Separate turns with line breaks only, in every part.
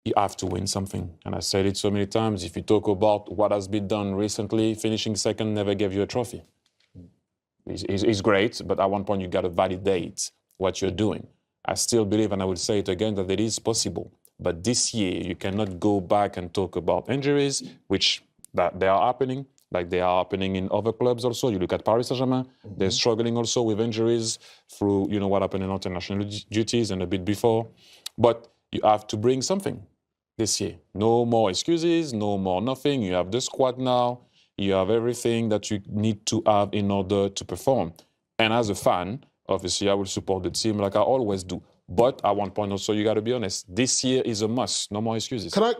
you have to win something. And I said it so many times. If you talk about what has been done recently, finishing second never gave you a trophy. It's great, but at one point you got to validate what you're doing. I still believe, and I will say it again, that it is possible. But this year, you cannot go back and talk about injuries, which that they are happening, like they are happening in other clubs also. You look at Paris Saint-Germain, they're struggling also with injuries through, you know, what happened in international duties and a bit before. But you have to bring something this year. No more excuses, no more nothing. You have the squad now. You have everything that you need to have in order to perform. And as a fan, obviously, I will support the team like I always do. But at one point also, you got to be honest. This year is a must. No more excuses.
Can I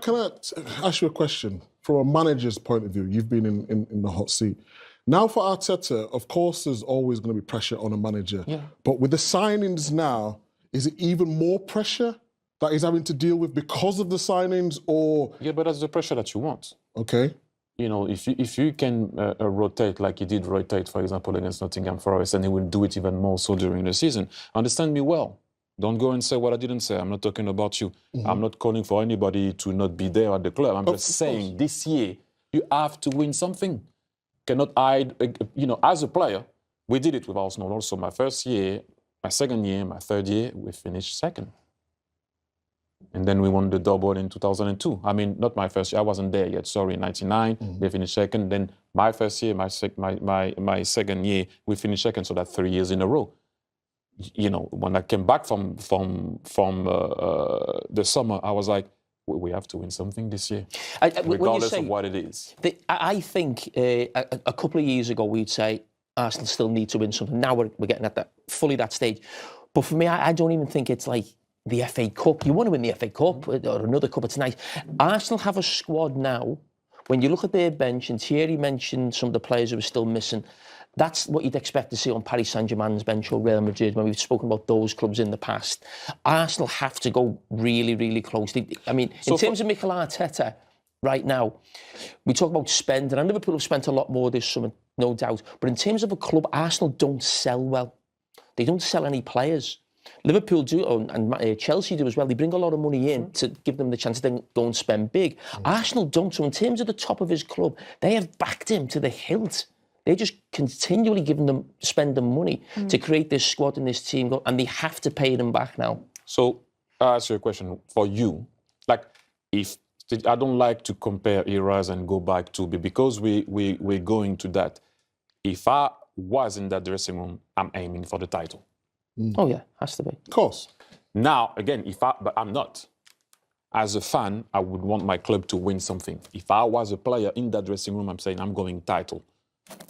ask you a question? From a manager's point of view, you've been in the hot seat. Now for Arteta, of course, there's always going to be pressure on a manager. Yeah. But with the signings now, is it even more pressure that he's having to deal with because of the signings, or...?
Yeah, but that's the pressure that you want.
Okay.
You know, if you can rotate like he did rotate, for example, against Nottingham Forest, and he will do it even more so during the season, understand me well. Don't go and say what I didn't say. I'm not talking about you. I'm not calling for anybody to not be there at the club. I'm just saying this year, you have to win something. Cannot hide, you know, as a player, we did it with Arsenal also. My first year, my second year, my third year, we finished second. And then we won the double in 2002. I mean, not my first year. I wasn't there yet. Sorry, in 99, they finished second. Then my first year, my second year, we finished second. So that's 3 years in a row. You know, when I came back from the summer, I was like, we have to win something this year, regardless of what it is.
I think a couple of years ago, we'd say Arsenal still need to win something. Now we're getting at that stage. But for me, I don't even think it's like the FA Cup. You want to win the FA Cup or another cup, it's nice. Arsenal have a squad now. When you look at their bench, and Thierry mentioned some of the players who are still missing, that's what you'd expect to see on Paris Saint-Germain's bench or Real Madrid when we've spoken about those clubs in the past. Arsenal have to go really, really closely. I mean, in terms of Mikel Arteta right now, we talk about spending, and Liverpool have spent a lot more this summer, no doubt. But in terms of a club, Arsenal don't sell well. They don't sell any players. Liverpool do, and Chelsea do as well. They bring a lot of money in to give them the chance to then go and spend big. Arsenal don't. So in terms of the top of his club, they have backed him to the hilt. They're just continually spending money to create this squad and this team, and they have to pay them back now.
So I'll ask you a question for you. Like, if I don't like to compare eras and go back to, because we're going to that. If I was in that dressing room, I'm aiming for the title.
Oh yeah, has to be.
Of course.
Now, again, but I'm not. As a fan, I would want my club to win something. If I was a player in that dressing room, I'm saying I'm going title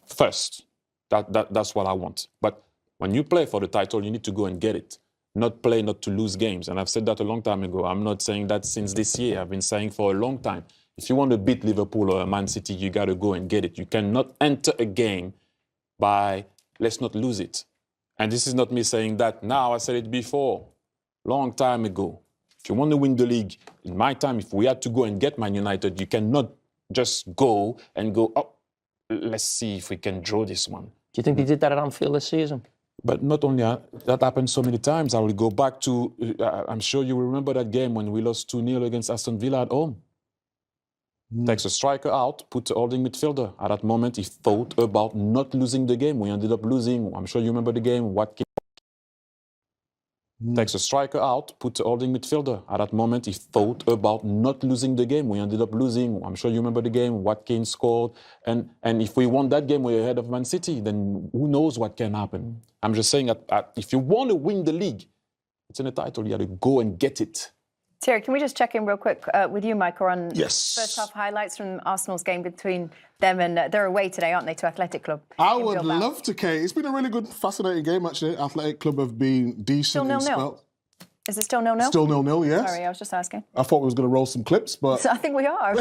first. That's what I want. But when you play for the title, you need to go and get it. Not play not to lose games. And I've said that a long time ago. I'm not saying that since this year. I've been saying for a long time. If you want to beat Liverpool or Man City, you got to go and get it. You cannot enter a game by, let's not lose it. And this is not me saying that now. I said it before, long time ago. If you want to win the league, in my time, if we had to go and get Man United, you cannot just go, oh, let's see if we can draw this one.
Do you think they did that at Anfield this season?
But not only that happened so many times. I will go back to, I'm sure you will remember that game when we lost 2-0 against Aston Villa at home. Takes a striker out, put a holding midfielder. At that moment, he thought about not losing the game. We ended up losing. I'm sure you remember the game. Takes a striker out, put a holding midfielder. At that moment, he thought about not losing the game. We ended up losing. I'm sure you remember the game. Watkins scored. And if we won that game, we're ahead of Man City. Then who knows what can happen. I'm just saying, if you want to win the league, it's in a title. You got to go and get it.
Thierry, can we just check in real quick with you, Michael, on
first
half highlights from Arsenal's game between them and they're away today, aren't they, to Athletic Club?
I would love to, Kate. It's been a really good, fascinating game, actually. Athletic Club have been decent.
Still 0-0? Is it still 0-0?
Still 0-0, yes.
Sorry, I was just asking.
I thought we was going to roll some clips, but...
So I think we are.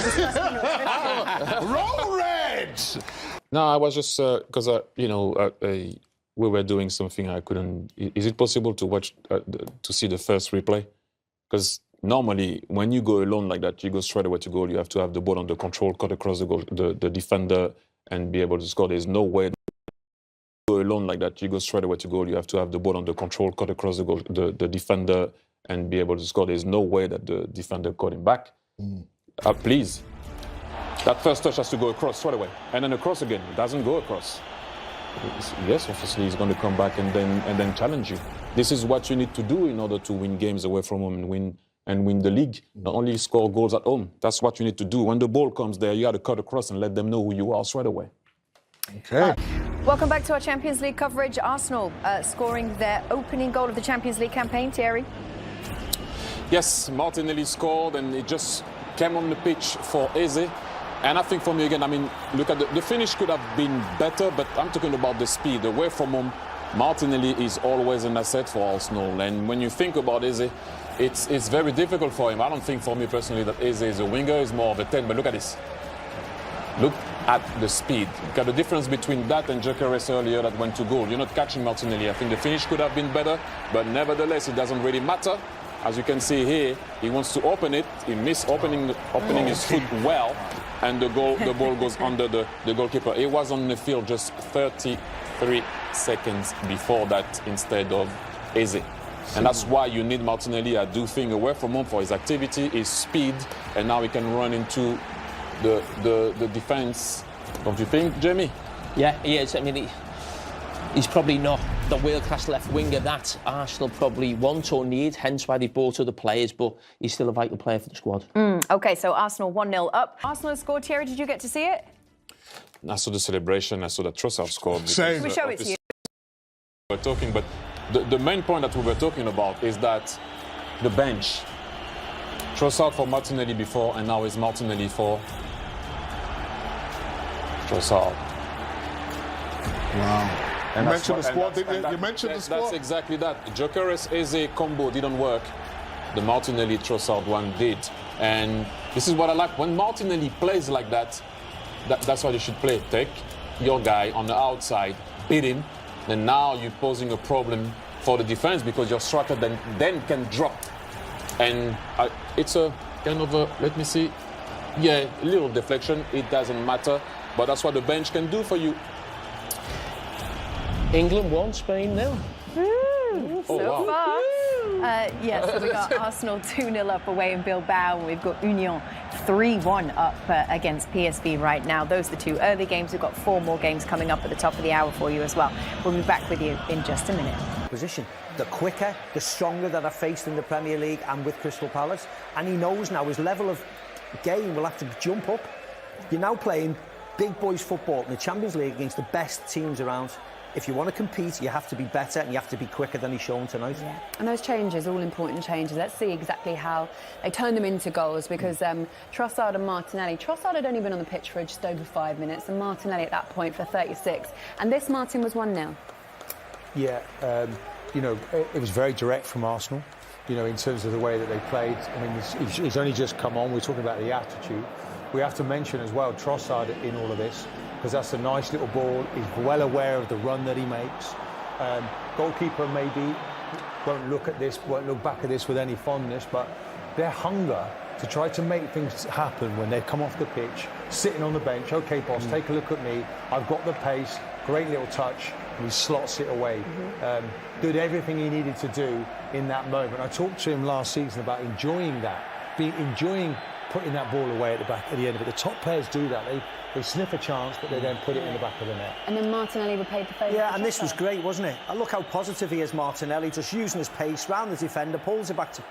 Roll Red!
No, I was just, because, we were doing something I couldn't... Is it possible to watch, to see the first replay? Because normally, when you go alone like that, you go straight away to goal. You have to have the ball under control, cut across the goal, the defender, and be able to score. There's no way. Go alone like that, you go straight away to goal. You have to have the ball under control, cut across the goal, the defender, and be able to score. There's no way that the defender caught him back. Please. That first touch has to go across straight away. And then across again. It doesn't go across. Yes, obviously he's going to come back and then challenge you. This is what you need to do in order to win games away from home and win the league. Not only score goals at home. That's what you need to do. When the ball comes there, you got to cut across and let them know who you are straight away.
Okay.
Welcome back to our Champions League coverage. Arsenal scoring their opening goal of the Champions League campaign, Thierry.
Yes, Martinelli scored and it just came on the pitch for Eze. And I think for me again, I mean, look at the finish could have been better, but I'm talking about the speed. Away from home, Martinelli is always an asset for Arsenal. And when you think about Eze, it's very difficult for him. I don't think for me personally that Eze is a winger, he's more of a 10, but look at this. Look at the speed. Look at the difference between that and Gyökeres earlier that went to goal. You're not catching Martinelli. I think the finish could have been better, but nevertheless, it doesn't really matter. As you can see here, he wants to open it. He missed opening his foot well, and the ball goes under the goalkeeper. He was on the field just 33 seconds before that instead of Eze. And that's why you need Martinelli, I do think, away from home for his activity, his speed, and now he can run into the defence. Don't you think, Jamie?
Yeah, he is. I mean, he's probably not the world-class left winger that Arsenal probably want or need, hence why they bought other players, but he's still a vital player for the squad.
OK, so Arsenal 1-0 up. Arsenal has scored, Thierry, did you get to see it?
I saw the celebration, I saw that Trossard scored.
Same.
We show it to you.
We're talking, but the main point that we were talking about is that the bench. Trossard for Martinelli before, and now is Martinelli for Trossard.
Wow. You mentioned the squad, didn't you? You mentioned the squad.
That's exactly that. Gyökeres Eze combo didn't work. The Martinelli Trossard one did. And this is what I like. When Martinelli plays like that, that's what you should play. Take your guy on the outside, beat him, and now you're posing a problem for the defense because your striker then can drop. And it's a kind of a, let me see, yeah, a little deflection. It doesn't matter, but that's what the bench can do for you.
England 1, Spain 0.
So far. Yes, so we got Arsenal 2-0 up away in Bilbao. We've got Union 3-1 up against PSV right now. Those are the two early games. We've got 4 more games coming up at the top of the hour for you as well. We'll be back with you in just a minute.
Position. The quicker, the stronger that I've faced in the Premier League and with Crystal Palace. And he knows now his level of game will have to jump up. You're now playing big boys football in the Champions League against the best teams around. If you want to compete, you have to be better and you have to be quicker than he's shown tonight.
Yeah. And those changes, all important changes. Let's see exactly how they turn them into goals because Trossard and Martinelli. Trossard had only been on the pitch for just over 5 minutes and Martinelli at that point for 36. And this, Martin, was 1-0.
Yeah, you know, it was very direct from Arsenal, you know, in terms of the way that they played. I mean, he's only just come on. We're talking about the attitude. We have to mention as well Trossard in all of this, because that's a nice little ball. He's well aware of the run that he makes. Goalkeeper maybe won't look back at this with any fondness, but their hunger to try to make things happen when they come off the pitch, sitting on the bench, OK, boss, take a look at me. I've got the pace, great little touch, and he slots it away. Did everything he needed to do in that moment. I talked to him last season about enjoying that, enjoying putting that ball away at the end of it. The top players do that. They sniff a chance, but they then put it in the back of the net.
And then Martinelli repaid the favour.
Yeah, and this was great, wasn't it? And look how positive he is, Martinelli, just using his pace round the defender, pulls it back to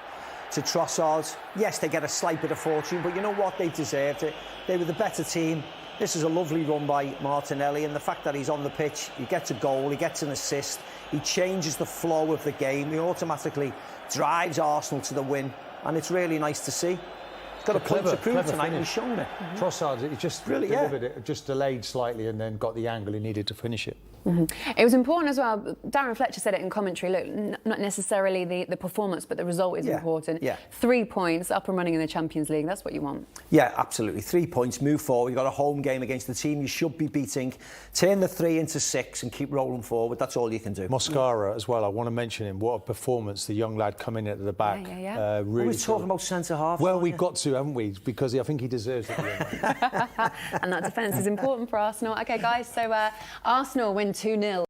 Trossard. Yes, they get a slight bit of fortune, but you know what? They deserved it. They were the better team. This is a lovely run by Martinelli, and the fact that he's on the pitch, he gets a goal, he gets an assist, he changes the flow of the game, he automatically drives Arsenal to the win, and it's really nice to see. Got a point to prove tonight, and he's shown it.
Trossard, he just really delivered it, just delayed slightly and then got the angle he needed to finish it.
It was important as well. Darren Fletcher said it in commentary. Look, not necessarily the performance, but the result is important. 3 points, up and running in the Champions League. That's what you want.
Yeah, absolutely. 3 points, move forward. You've got a home game against the team you should be beating. Turn the 3 into 6 and keep rolling forward. That's all you can do.
Moscara as well. I want to mention him. What a performance! The young lad coming at the back.
Really. We're talking about centre half.
Well, we've got to, haven't we? Because I think he deserves it.
And that defence is important for Arsenal. OK, guys. So Arsenal win 2-0.